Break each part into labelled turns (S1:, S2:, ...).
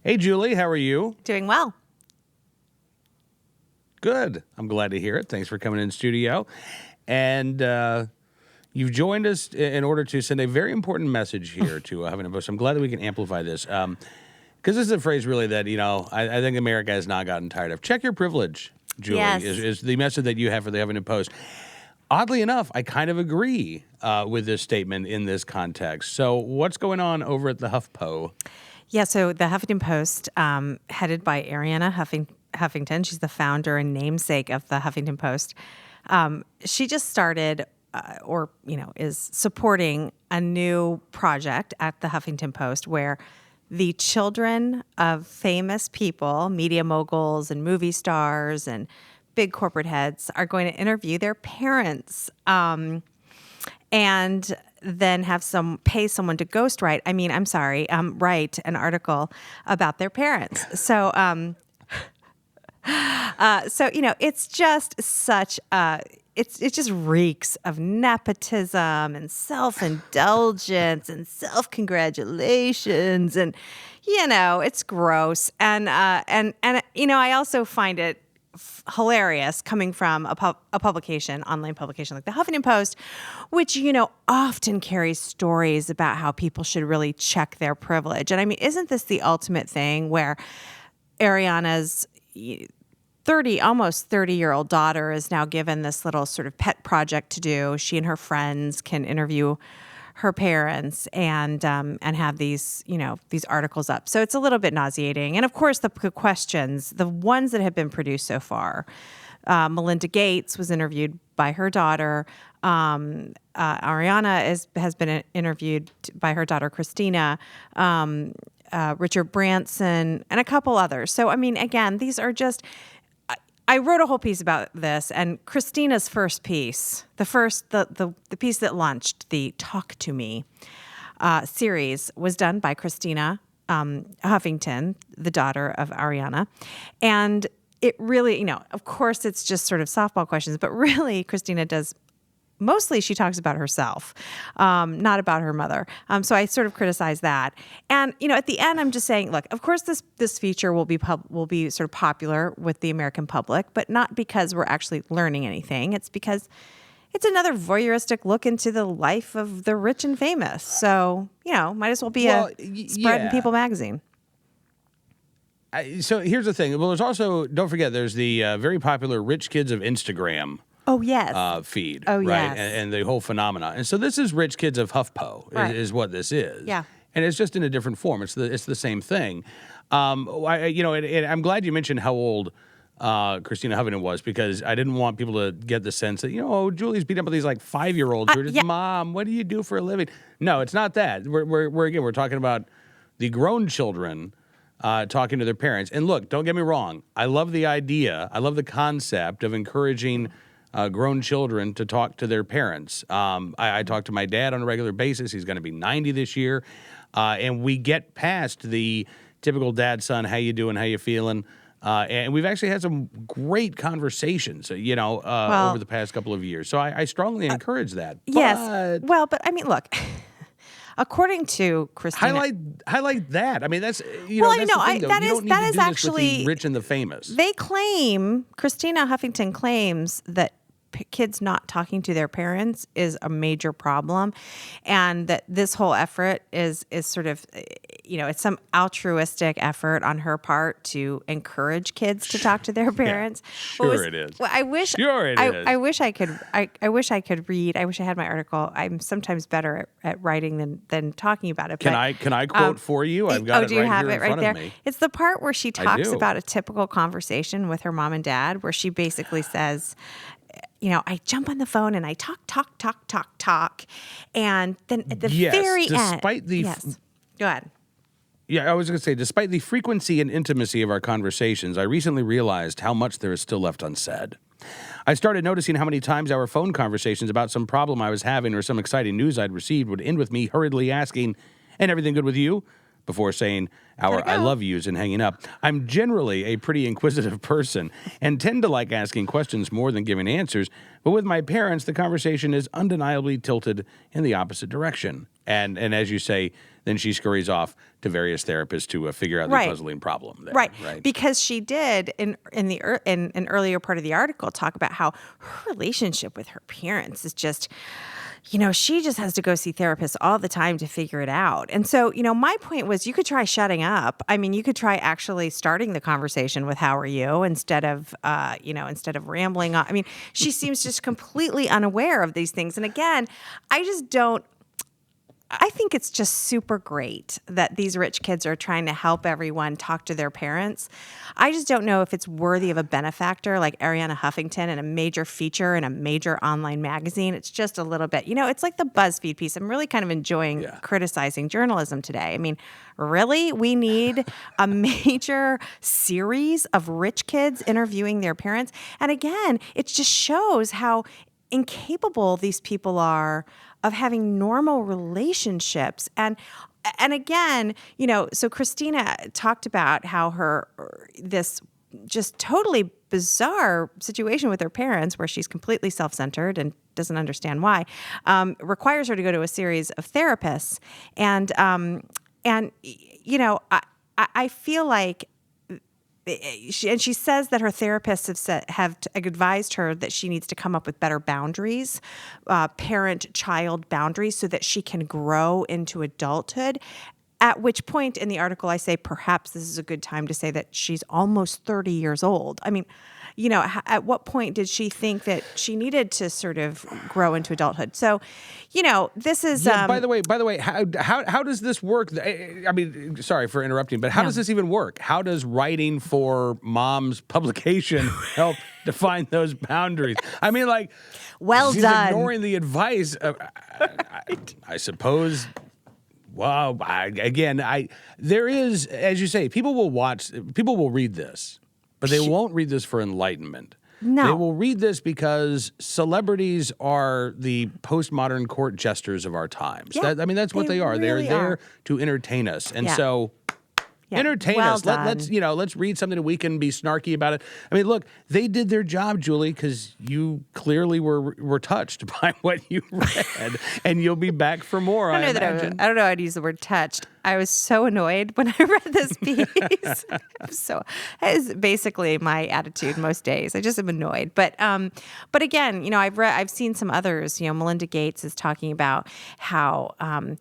S1: Hey, Julie, how are you?
S2: Doing well.
S1: Good. I'm glad to hear it. Thanks for coming in studio. And you've joined us in order to send a very important message here to Huffington Post. I'm glad that we can amplify this. Because this is a phrase really that, I think America has not gotten tired of. Check your privilege, Julie,
S2: Yes.
S1: is the message that you have for the Huffington Post. Oddly enough, I kind of agree with this statement in this context. So what's going on over at the HuffPo?
S2: Yeah, so the Huffington Post, headed by Ariana Huffington, she's the founder and namesake of the Huffington Post. She just started is supporting a new project at the Huffington Post where the children of famous people, media moguls and movie stars and big corporate heads are going to interview their parents and then pay someone to ghostwrite. Write an article about their parents. So, it's just such it just reeks of nepotism and self-indulgence and self-congratulations, and it's gross. And I also find it hilarious coming from a publication, online publication like the Huffington Post, which, often carries stories about how people should really check their privilege. And isn't this the ultimate thing where Ariana's almost 30-year-old daughter is now given this little sort of pet project to do? She and her friends can interview her parents and have these articles up. So it's a little bit nauseating. And of course, the questions, the ones that have been produced so far, Melinda Gates was interviewed by her daughter. Ariana has been interviewed by her daughter, Christina, Richard Branson, and a couple others. So, again, these are just... I wrote a whole piece about this, and Christina's first piece, the piece that launched the Talk to Me series, was done by Christina Huffington, the daughter of Ariana. And it really, of course, it's just sort of softball questions, but really Christina does... Mostly she talks about herself, not about her mother. So I sort of criticize that. And, at the end, I'm just saying, look, of course, this feature will be sort of popular with the American public, but not because we're actually learning anything. It's because it's another voyeuristic look into the life of the rich and famous. So, might as well be a spread in People magazine.
S1: So here's the thing. Well, there's also, don't forget, there's the very popular Rich Kids of Instagram.
S2: Oh, yes.
S1: Feed.
S2: Oh,
S1: right?
S2: yes.
S1: And the whole phenomenon. And so this is Rich Kids of HuffPo is what this is.
S2: Yeah.
S1: And it's just in a different form. It's the same thing. I'm glad you mentioned how old Christina Huffington was, because I didn't want people to get the sense that, Julie's beat up with these like 5-year-olds who are just, Mom, what do you do for a living? No, it's not that. We're talking about the grown children talking to their parents. And look, don't get me wrong. I love the idea. I love the concept of encouraging grown children to talk to their parents. I talk to my dad on a regular basis. He's going to be 90 this year. And we get past the typical dad-son, how you doing, how you feeling? And we've actually had some great conversations, over the past couple of years. So I strongly encourage that.
S2: Yes. But look... According to Christina,
S1: highlight that. That's that's the thing,
S2: that is actually
S1: the rich and the famous.
S2: They claim, Christina Huffington claims, that kids not talking to their parents is a major problem, and that this whole effort is sort of, it's some altruistic effort on her part to encourage kids to talk to their parents.
S1: It is.
S2: Well, I wish.
S1: Sure it is.
S2: I wish I could. I wish I could read. I wish I had my article. I'm sometimes better at writing than talking about it.
S1: Can I quote for you? I've got it right here in front of me.
S2: It's the part where she talks about a typical conversation with her mom and dad, where she basically says, I jump on the phone and I talk, and then at the very end, go ahead.
S1: Yeah, I was going to say, despite the frequency and intimacy of our conversations, I recently realized how much there is still left unsaid. I started noticing how many times our phone conversations about some problem I was having or some exciting news I'd received would end with me hurriedly asking, "And everything good with you?" before saying our I love yous and hanging up. I'm generally a pretty inquisitive person and tend to like asking questions more than giving answers, but with my parents, the conversation is undeniably tilted in the opposite direction. And as you say, then she scurries off to various therapists to figure out the
S2: Right.
S1: puzzling problem there.
S2: Right.
S1: Right.
S2: Because she did in an earlier part of the article talk about how her relationship with her parents is just, she just has to go see therapists all the time to figure it out. And so, my point was you could try shutting up. I mean, you could try actually starting the conversation with how are you instead of rambling on. I mean, she seems just completely unaware of these things. And again, I think it's just super great that these rich kids are trying to help everyone talk to their parents. I just don't know if it's worthy of a benefactor like Ariana Huffington and a major feature in a major online magazine. It's just a little bit, it's like the BuzzFeed piece. I'm really kind of enjoying criticizing journalism today. I mean, really? We need a major series of rich kids interviewing their parents? And again, it just shows how incapable these people are of having normal relationships. And again, so Christina talked about how this just totally bizarre situation with her parents where she's completely self-centered and doesn't understand why, requires her to go to a series of therapists. And I feel like she says that her therapists have advised her that she needs to come up with better boundaries, parent-child boundaries, so that she can grow into adulthood. At which point in the article, I say perhaps this is a good time to say that she's almost 30 years old. I mean, at what point did she think that she needed to sort of grow into adulthood? So, this is.
S1: By the way, how does this work? I mean, sorry for interrupting, but how does this even work? How does writing for Mom's publication help define those boundaries? I mean, like,
S2: well
S1: she's
S2: done.
S1: ignoring the advice. I suppose. Well, there is, as you say, people will read this. But they won't read this for enlightenment.
S2: No.
S1: They will read this because celebrities are the postmodern court jesters of our times.
S2: Yeah,
S1: That's what they are.
S2: really
S1: They're there
S2: are.
S1: to entertain us. And
S2: Yeah.
S1: so entertain
S2: well
S1: us.
S2: done.
S1: Let's read something that we can be snarky about it. I mean, look, they did their job, Julie, because you clearly were touched by what you read, and you'll be back for more. I imagine.
S2: I don't know how to use the word touched. I was so annoyed when I read this piece. That is basically my attitude most days. I just am annoyed. But again, I've seen some others. Melinda Gates is talking about how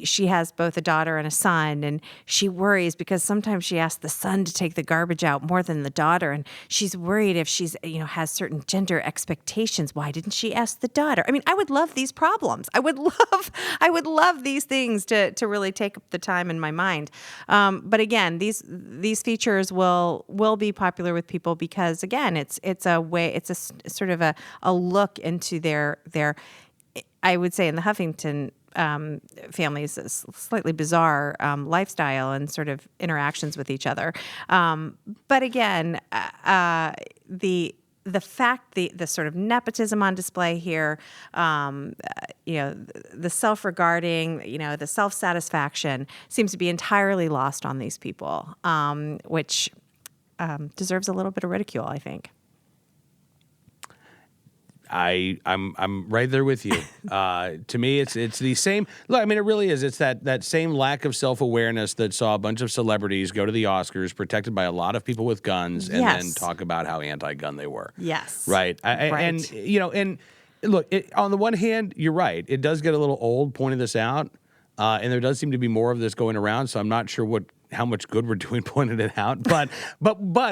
S2: she has both a daughter and a son, and she worries because sometimes she asks the son to take the garbage out more than the daughter, and she's worried if she's has certain gender expectations. Why didn't she ask the daughter? I mean, I would love these problems. I would love these things to really take up the time in my mind. But again, these features will be popular with people because again, it's a sort of a look into their I would say in the Huffington families, a slightly bizarre lifestyle and sort of interactions with each other. But again, the fact, the sort of nepotism on display here, the self-regarding, the self-satisfaction seems to be entirely lost on these people, which deserves a little bit of ridicule, I think.
S1: I'm right there with you. To me, it's the same. Look, I mean, it really is. It's that same lack of self-awareness that saw a bunch of celebrities go to the Oscars protected by a lot of people with guns and then talk about how anti-gun they were.
S2: Yes.
S1: Right. And look, on the one hand, you're right. It does get a little old pointing this out, and there does seem to be more of this going around. So I'm not sure how much good we're doing pointing it out, but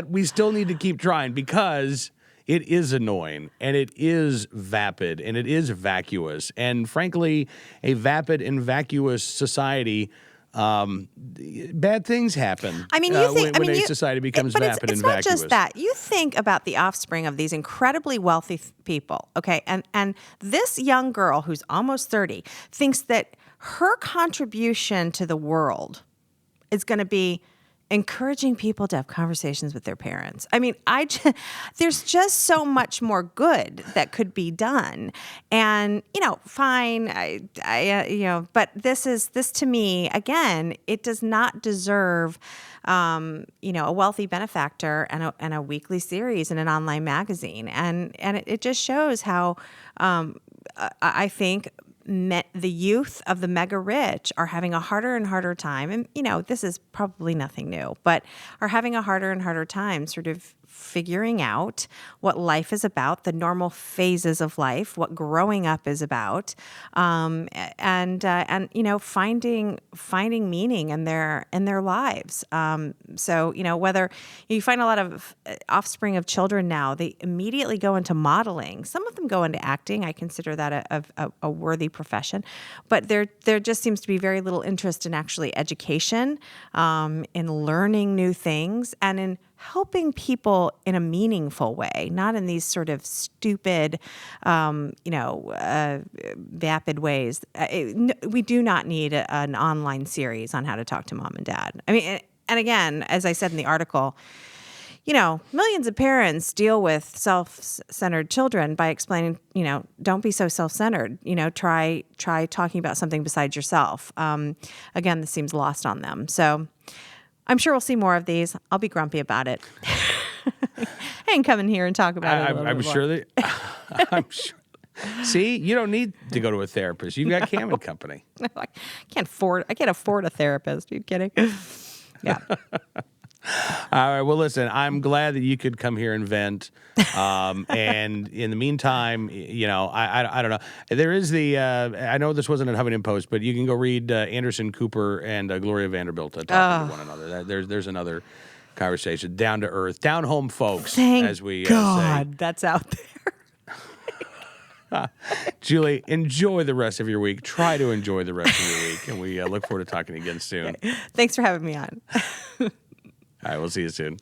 S1: we still need to keep trying because it is annoying, and it is vapid, and it is vacuous. And frankly, a vapid and vacuous society, bad things happen.
S2: I mean, you think
S1: when a society becomes vapid and vacuous.
S2: But it's not just that. You think about the offspring of these incredibly wealthy people, okay? And this young girl who's almost 30 thinks that her contribution to the world is going to be encouraging people to have conversations with their parents. I mean, there's just so much more good that could be done. And, fine, but this to me, again, it does not deserve, a wealthy benefactor and a weekly series in an online magazine. And it just shows how, I think, the youth of the mega rich are having a harder and harder time, and this is probably nothing new, but are having a harder and harder time sort of figuring out what life is about, the normal phases of life, what growing up is about, and finding meaning in their lives. So whether you find a lot of offspring of children now, they immediately go into modeling. Some of them go into acting. I consider that a worthy profession, but there just seems to be very little interest in actually education, in learning new things, and in helping people in a meaningful way, not in these sort of stupid, vapid ways. We do not need an online series on how to talk to mom and dad. I mean, and again, as I said in the article, millions of parents deal with self-centered children by explaining, don't be so self-centered. Try talking about something besides yourself. Again, this seems lost on them. So I'm sure we'll see more of these. I'll be grumpy about it. I can come in here and talk about it a little bit more.
S1: Sure that I'm sure. See, you don't need to go to a therapist. You've got Cam and Company.
S2: I can't afford a therapist. Are you kidding? Yeah.
S1: All right. Well, listen, I'm glad that you could come here and vent. And in the meantime, I don't know. There is I know this wasn't a Huffington Post, but you can go read Anderson Cooper and Gloria Vanderbilt talking to one another. There's another conversation. Down to earth, down home folks,
S2: Thank
S1: as we
S2: God
S1: say.
S2: that's out there.
S1: Julie, enjoy the rest of your week. Try to enjoy the rest of your week. And we look forward to talking again soon.
S2: Thanks for having me on.
S1: All right, we'll see you soon.